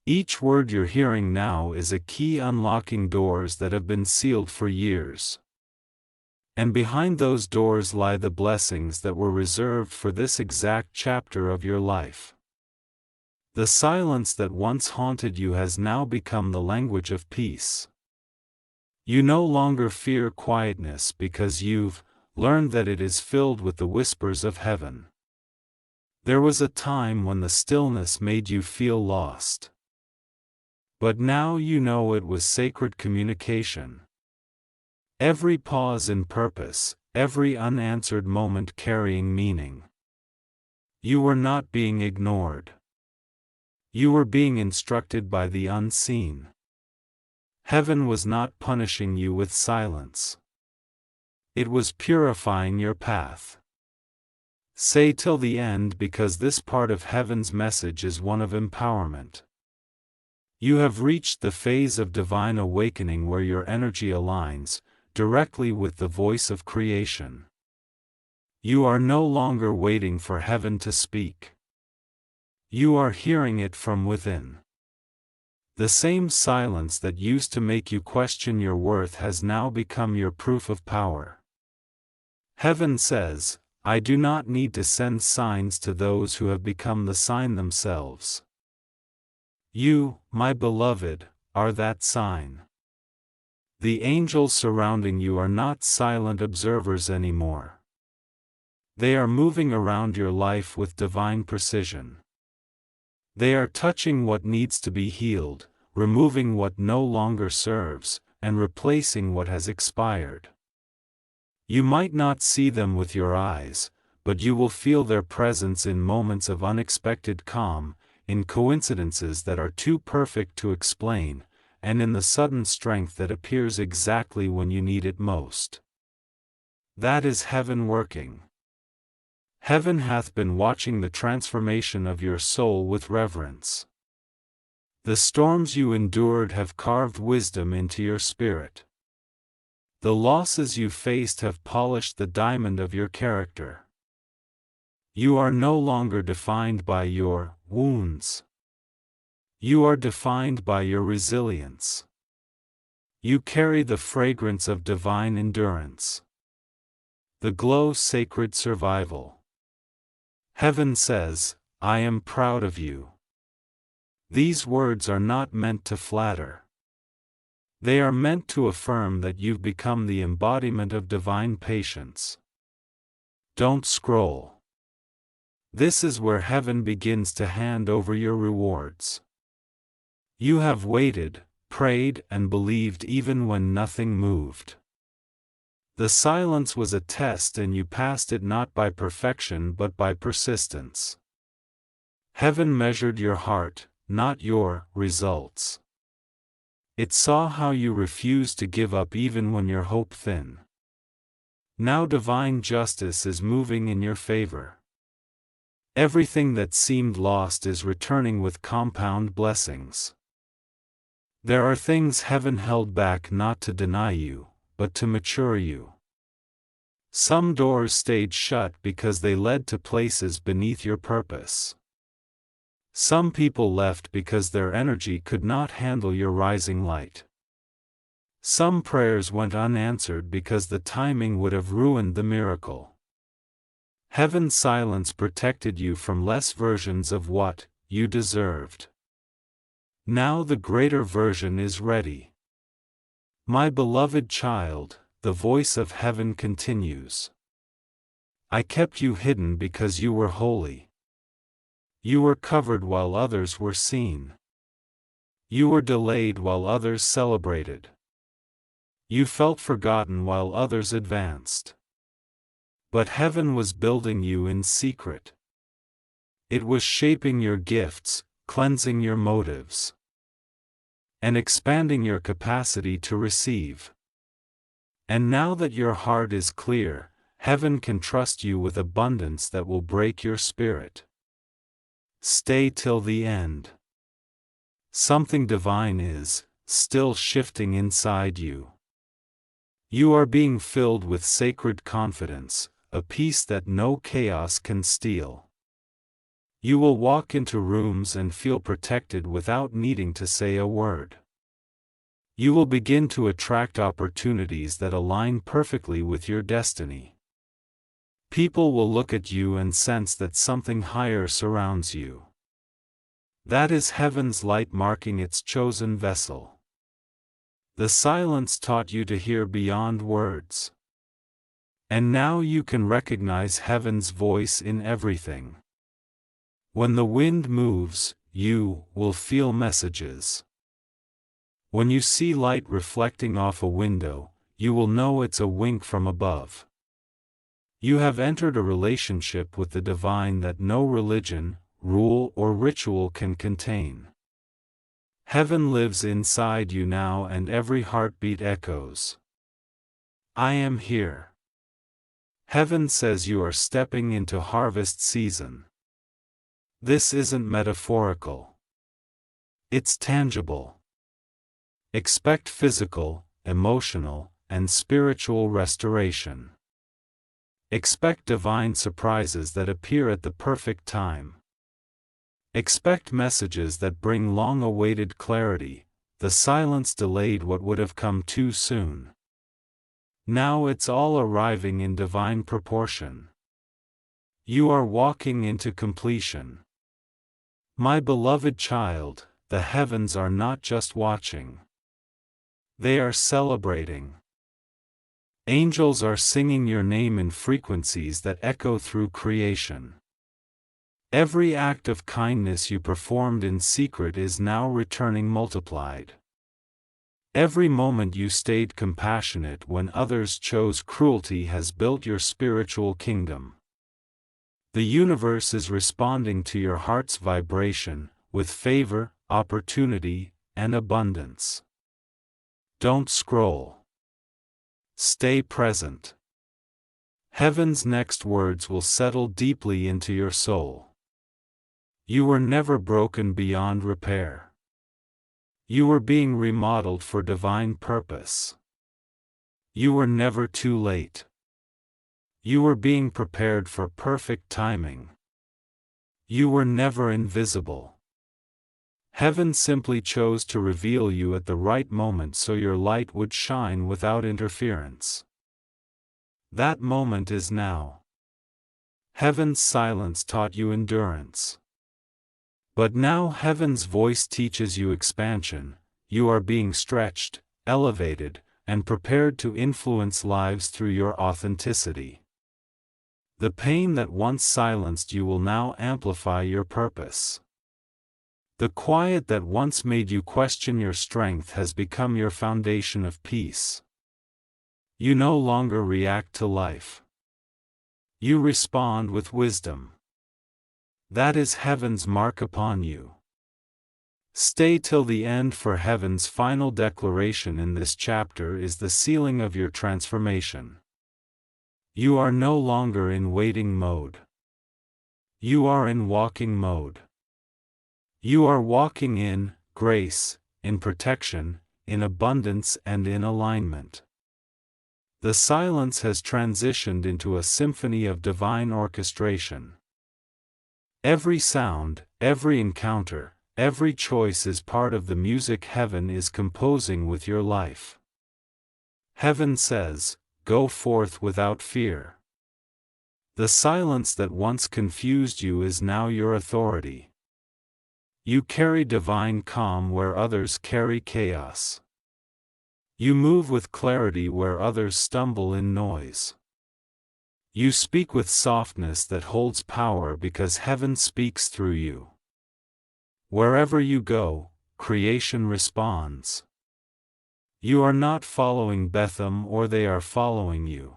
Each word you're hearing now is a key unlocking doors that have been sealed for years. And behind those doors lie the blessings that were reserved for this exact chapter of your life. The silence that once haunted you has now become the language of peace. You no longer fear quietness because you've learned that it is filled with the whispers of heaven. There was a time when the stillness made you feel lost. But now you know it was sacred communication. Every pause in purpose, every unanswered moment carrying meaning. You were not being ignored. You were being instructed by the unseen. Heaven was not punishing you with silence. It was purifying your path. Say till the end, because this part of heaven's message is one of empowerment. You have reached the phase of divine awakening where your energy aligns directly with the voice of creation. You are no longer waiting for heaven to speak. You are hearing it from within. The same silence that used to make you question your worth has now become your proof of power. Heaven says, I do not need to send signs to those who have become the sign themselves. You, my beloved, are that sign. The angels surrounding you are not silent observers anymore. They are moving around your life with divine precision. They are touching what needs to be healed, removing what no longer serves, and replacing what has expired. You might not see them with your eyes, but you will feel their presence in moments of unexpected calm, in coincidences that are too perfect to explain, and in the sudden strength that appears exactly when you need it most. That is heaven working. Heaven hath been watching the transformation of your soul with reverence. The storms you endured have carved wisdom into your spirit. The losses you faced have polished the diamond of your character. You are no longer defined by your wounds. You are defined by your resilience. You carry the fragrance of divine endurance. The glow sacred survival. Heaven says, I am proud of you. These words are not meant to flatter. They are meant to affirm that you've become the embodiment of divine patience. Don't scroll. This is where heaven begins to hand over your rewards. You have waited, prayed, and believed even when nothing moved. The silence was a test and you passed it not by perfection but by persistence. Heaven measured your heart, not your results. It saw how you refused to give up even when your hope thinned. Now divine justice is moving in your favor. Everything that seemed lost is returning with compound blessings. There are things heaven held back not to deny you, but to mature you. Some doors stayed shut because they led to places beneath your purpose. Some people left because their energy could not handle your rising light. Some prayers went unanswered because the timing would have ruined the miracle. Heaven's silence protected you from less versions of what you deserved. Now the greater version is ready. My beloved child, the voice of heaven continues. I kept you hidden because you were holy. You were covered while others were seen. You were delayed while others celebrated. You felt forgotten while others advanced. But heaven was building you in secret. It was shaping your gifts, cleansing your motives, and expanding your capacity to receive. And now that your heart is clear, heaven can trust you with abundance that will break your spirit. Stay till the end. Something divine is still shifting inside you. You are being filled with sacred confidence, a peace that no chaos can steal. You will walk into rooms and feel protected without needing to say a word. You will begin to attract opportunities that align perfectly with your destiny. People will look at you and sense that something higher surrounds you. That is heaven's light marking its chosen vessel. The silence taught you to hear beyond words. And now you can recognize heaven's voice in everything. When the wind moves, you will feel messages. When you see light reflecting off a window, you will know it's a wink from above. You have entered a relationship with the divine that no religion, rule, or ritual can contain. Heaven lives inside you now and every heartbeat echoes. I am here. Heaven says you are stepping into harvest season. This isn't metaphorical. It's tangible. Expect physical, emotional, and spiritual restoration. Expect divine surprises that appear at the perfect time. Expect messages that bring long-awaited clarity. The silence delayed what would have come too soon. Now it's all arriving in divine proportion. You are walking into completion. My beloved child, the heavens are not just watching. They are celebrating. Angels are singing your name in frequencies that echo through creation. Every act of kindness you performed in secret is now returning multiplied. Every moment you stayed compassionate when others chose cruelty has built your spiritual kingdom. The universe is responding to your heart's vibration, with favor, opportunity, and abundance. Don't scroll. Stay present. Heaven's next words will settle deeply into your soul. You were never broken beyond repair. You were being remodeled for divine purpose. You were never too late. You were being prepared for perfect timing. You were never invisible. Heaven simply chose to reveal you at the right moment so your light would shine without interference. That moment is now. Heaven's silence taught you endurance. But now heaven's voice teaches you expansion. You are being stretched, elevated, and prepared to influence lives through your authenticity. The pain that once silenced you will now amplify your purpose. The quiet that once made you question your strength has become your foundation of peace. You no longer react to life. You respond with wisdom. That is heaven's mark upon you. Stay till the end, for heaven's final declaration in this chapter is the sealing of your transformation. You are no longer in waiting mode. You are in walking mode. You are walking in grace, in protection, in abundance, and in alignment. The silence has transitioned into a symphony of divine orchestration. Every sound, every encounter, every choice is part of the music heaven is composing with your life. Heaven says, "Go forth without fear." The silence that once confused you is now your authority. You carry divine calm where others carry chaos. You move with clarity where others stumble in noise. You speak with softness that holds power because heaven speaks through you. Wherever you go, creation responds. You are not following Bethlehem, or they are following you.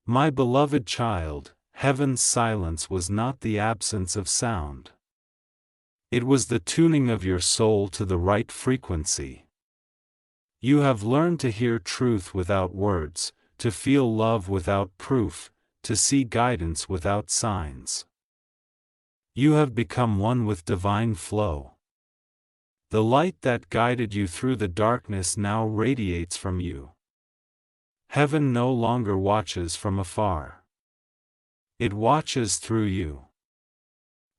My beloved child, heaven's silence was not the absence of sound. It was the tuning of your soul to the right frequency. You have learned to hear truth without words, to feel love without proof, to see guidance without signs. You have become one with divine flow. The light that guided you through the darkness now radiates from you. Heaven no longer watches from afar. It watches through you.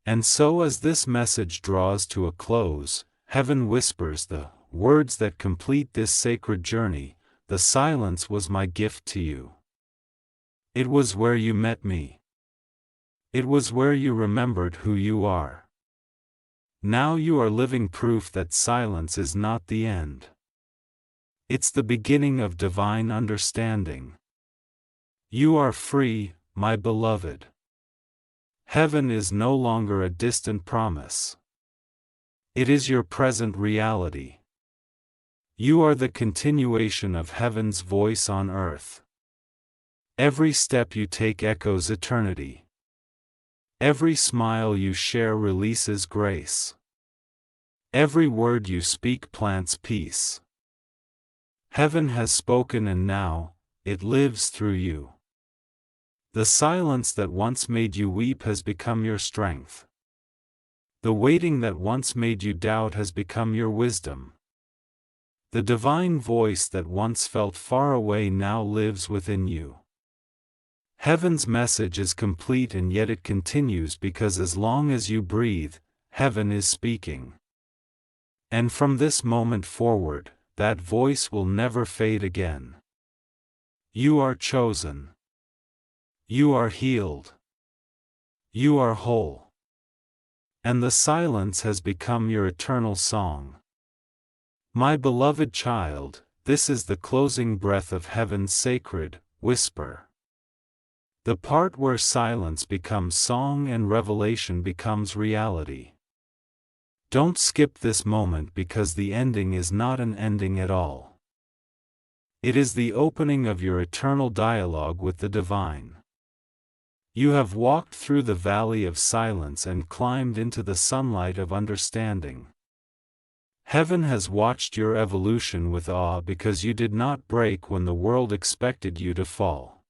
And so, as this message draws to a close, heaven whispers the words that complete this sacred journey: the silence was my gift to you. It was where you met me. It was where you remembered who you are. Now you are living proof that silence is not the end. It's the beginning of divine understanding. You are free, my beloved. Heaven is no longer a distant promise. It is your present reality. You are the continuation of heaven's voice on earth. Every step you take echoes eternity. Every smile you share releases grace. Every word you speak plants peace. Heaven has spoken, and now, it lives through you. The silence that once made you weep has become your strength. The waiting that once made you doubt has become your wisdom. The divine voice that once felt far away now lives within you. Heaven's message is complete, and yet it continues, because as long as you breathe, heaven is speaking. And from this moment forward, that voice will never fade again. You are chosen. You are healed. You are whole. And the silence has become your eternal song. My beloved child, this is the closing breath of heaven's sacred whisper. The part where silence becomes song and revelation becomes reality. Don't skip this moment because the ending is not an ending at all. It is the opening of your eternal dialogue with the divine. You have walked through the valley of silence and climbed into the sunlight of understanding. Heaven has watched your evolution with awe because you did not break when the world expected you to fall.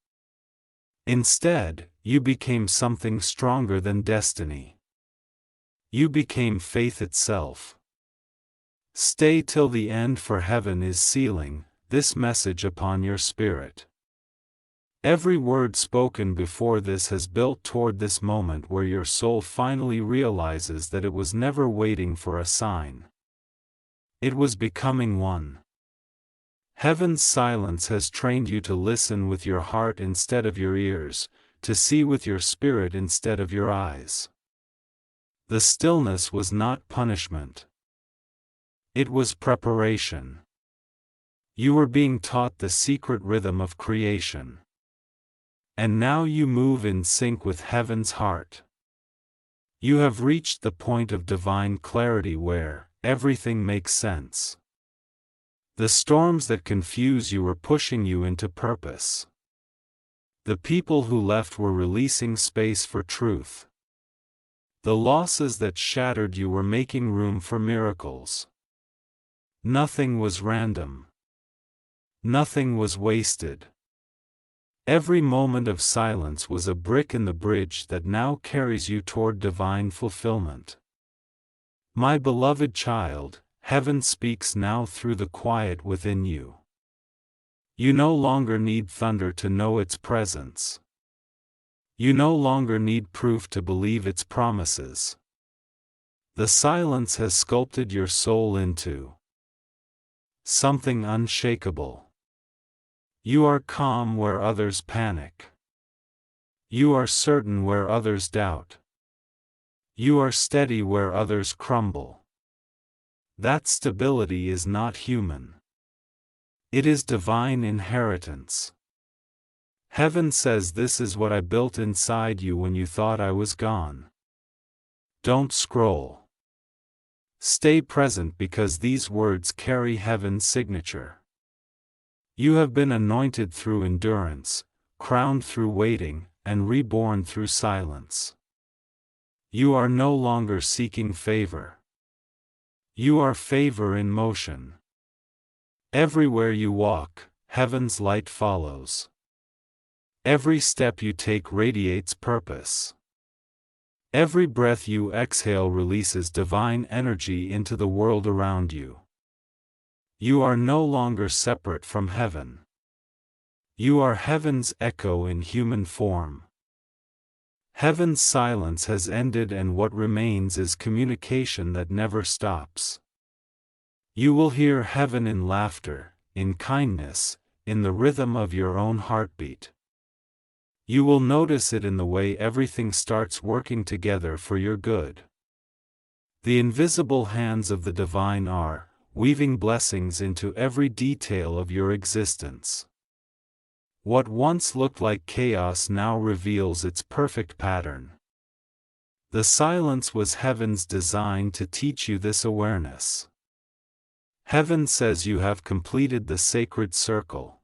Instead, you became something stronger than destiny. You became faith itself. Stay till the end, for heaven is sealing this message upon your spirit. Every word spoken before this has built toward this moment where your soul finally realizes that it was never waiting for a sign. It was becoming one. Heaven's silence has trained you to listen with your heart instead of your ears, to see with your spirit instead of your eyes. The stillness was not punishment. It was preparation. You were being taught the secret rhythm of creation. And now you move in sync with heaven's heart. You have reached the point of divine clarity where everything makes sense. The storms that confuse you were pushing you into purpose. The people who left were releasing space for truth. The losses that shattered you were making room for miracles. Nothing was random. Nothing was wasted. Every moment of silence was a brick in the bridge that now carries you toward divine fulfillment. My beloved child, heaven speaks now through the quiet within you. You no longer need thunder to know its presence. You no longer need proof to believe its promises. The silence has sculpted your soul into something unshakable. You are calm where others panic. You are certain where others doubt. You are steady where others crumble. That stability is not human. It is divine inheritance. Heaven says, this is what I built inside you when you thought I was gone. Don't scroll. Stay present because these words carry heaven's signature. You have been anointed through endurance, crowned through waiting, and reborn through silence. You are no longer seeking favor. You are favor in motion. Everywhere you walk, heaven's light follows. Every step you take radiates purpose. Every breath you exhale releases divine energy into the world around you. You are no longer separate from heaven. You are heaven's echo in human form. Heaven's silence has ended, and what remains is communication that never stops. You will hear heaven in laughter, in kindness, in the rhythm of your own heartbeat. You will notice it in the way everything starts working together for your good. The invisible hands of the divine are weaving blessings into every detail of your existence. What once looked like chaos now reveals its perfect pattern. The silence was heaven's design to teach you this awareness. Heaven says you have completed the sacred circle.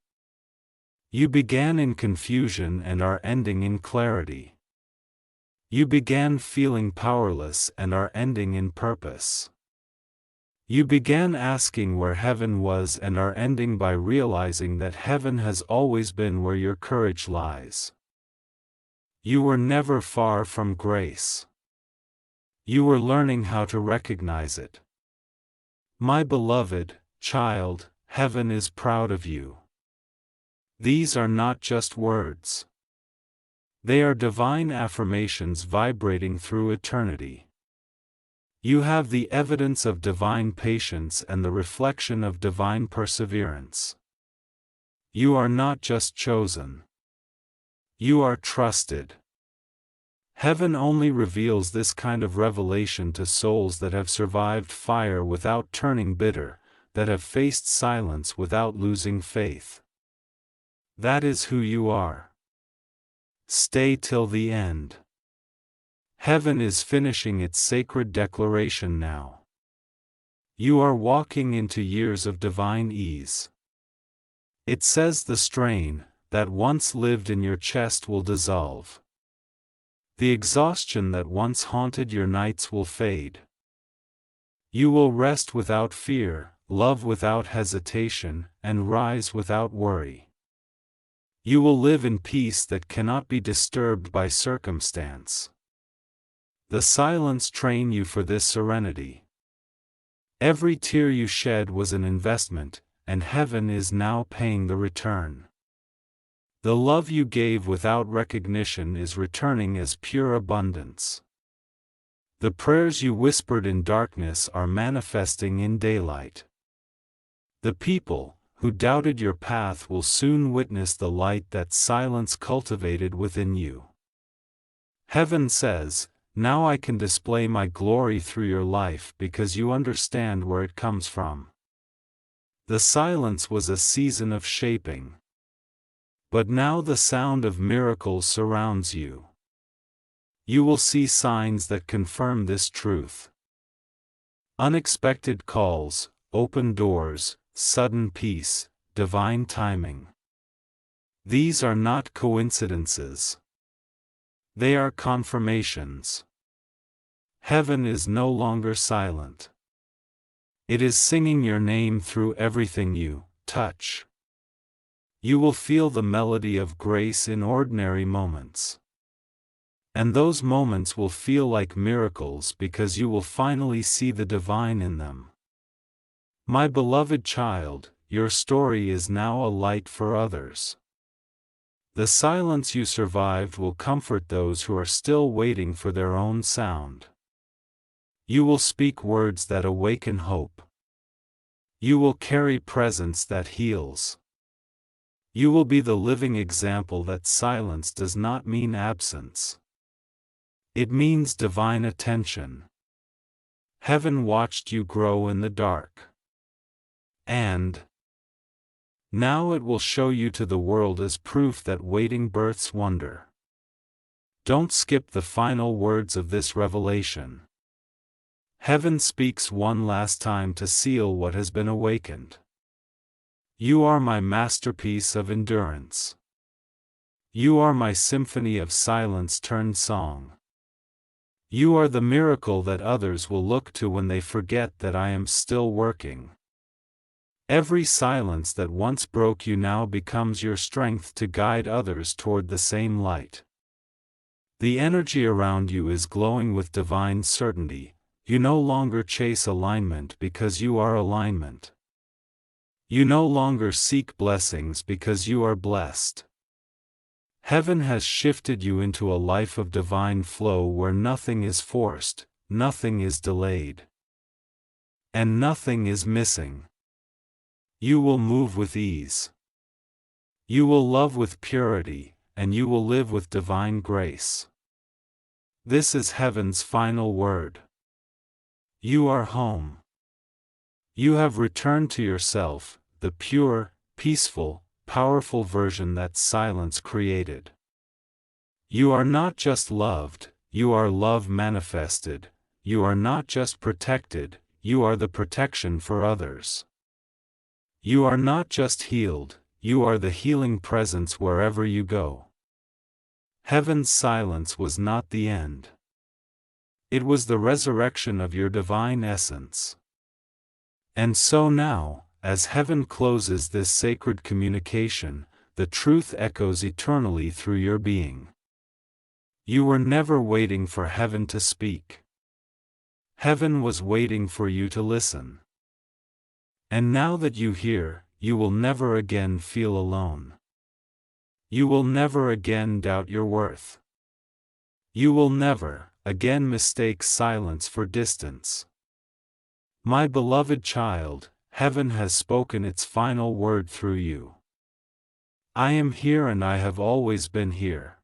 You began in confusion and are ending in clarity. You began feeling powerless and are ending in purpose. You began asking where heaven was and are ending by realizing that heaven has always been where your courage lies. You were never far from grace. You were learning how to recognize it. My beloved child, heaven is proud of you. These are not just words. They are divine affirmations vibrating through eternity. You have the evidence of divine patience and the reflection of divine perseverance. You are not just chosen. You are trusted. Heaven only reveals this kind of revelation to souls that have survived fire without turning bitter, that have faced silence without losing faith. That is who you are. Stay till the end. Heaven is finishing its sacred declaration now. You are walking into years of divine ease. It says the strain that once lived in your chest will dissolve. The exhaustion that once haunted your nights will fade. You will rest without fear, love without hesitation, and rise without worry. You will live in peace that cannot be disturbed by circumstance. The silence train you for this serenity. Every tear you shed was an investment, and heaven is now paying the return. The love you gave without recognition is returning as pure abundance. The prayers you whispered in darkness are manifesting in daylight. The people who doubted your path will soon witness the light that silence cultivated within you. Heaven says, "Now I can display my glory through your life because you understand where it comes from." The silence was a season of shaping. But now the sound of miracles surrounds you. You will see signs that confirm this truth. Unexpected calls, open doors, sudden peace, divine timing. These are not coincidences. They are confirmations. Heaven is no longer silent. It is singing your name through everything you touch. You will feel the melody of grace in ordinary moments. And those moments will feel like miracles because you will finally see the divine in them. My beloved child, your story is now a light for others. The silence you survived will comfort those who are still waiting for their own sound. You will speak words that awaken hope. You will carry presence that heals. You will be the living example that silence does not mean absence. It means divine attention. Heaven watched you grow in the dark. And now it will show you to the world as proof that waiting births wonder. Don't skip the final words of this revelation. Heaven speaks one last time to seal what has been awakened. You are my masterpiece of endurance. You are my symphony of silence turned song. You are the miracle that others will look to when they forget that I am still working. Every silence that once broke you now becomes your strength to guide others toward the same light. The energy around you is glowing with divine certainty. You no longer chase alignment because you are alignment. You no longer seek blessings because you are blessed. Heaven has shifted you into a life of divine flow where nothing is forced, nothing is delayed, and nothing is missing. You will move with ease. You will love with purity, and you will live with divine grace. This is heaven's final word. You are home. You have returned to yourself, the pure, peaceful, powerful version that silence created. You are not just loved, you are love manifested. You are not just protected, you are the protection for others. You are not just healed, you are the healing presence wherever you go. Heaven's silence was not the end. It was the resurrection of your divine essence. And so now, as heaven closes this sacred communication, the truth echoes eternally through your being. You were never waiting for heaven to speak. Heaven was waiting for you to listen. And now that you hear, you will never again feel alone. You will never again doubt your worth. You will never again mistake silence for distance. My beloved child, heaven has spoken its final word through you. I am here and I have always been here.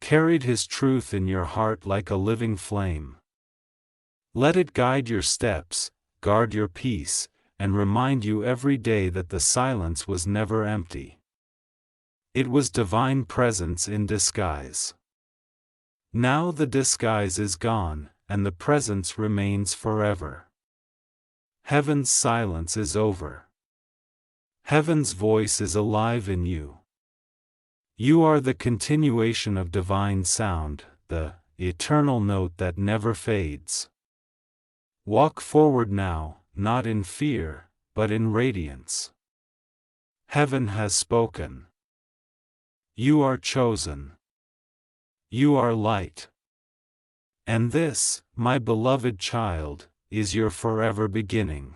Carried his truth in your heart like a living flame. Let it guide your steps, guard your peace, and remind you every day that the silence was never empty. It was divine presence in disguise. Now the disguise is gone, and the presence remains forever. Heaven's silence is over. Heaven's voice is alive in you. You are the continuation of divine sound, the eternal note that never fades. Walk forward now, not in fear, but in radiance. Heaven has spoken. You are chosen. You are light. And this, my beloved child, is your forever beginning.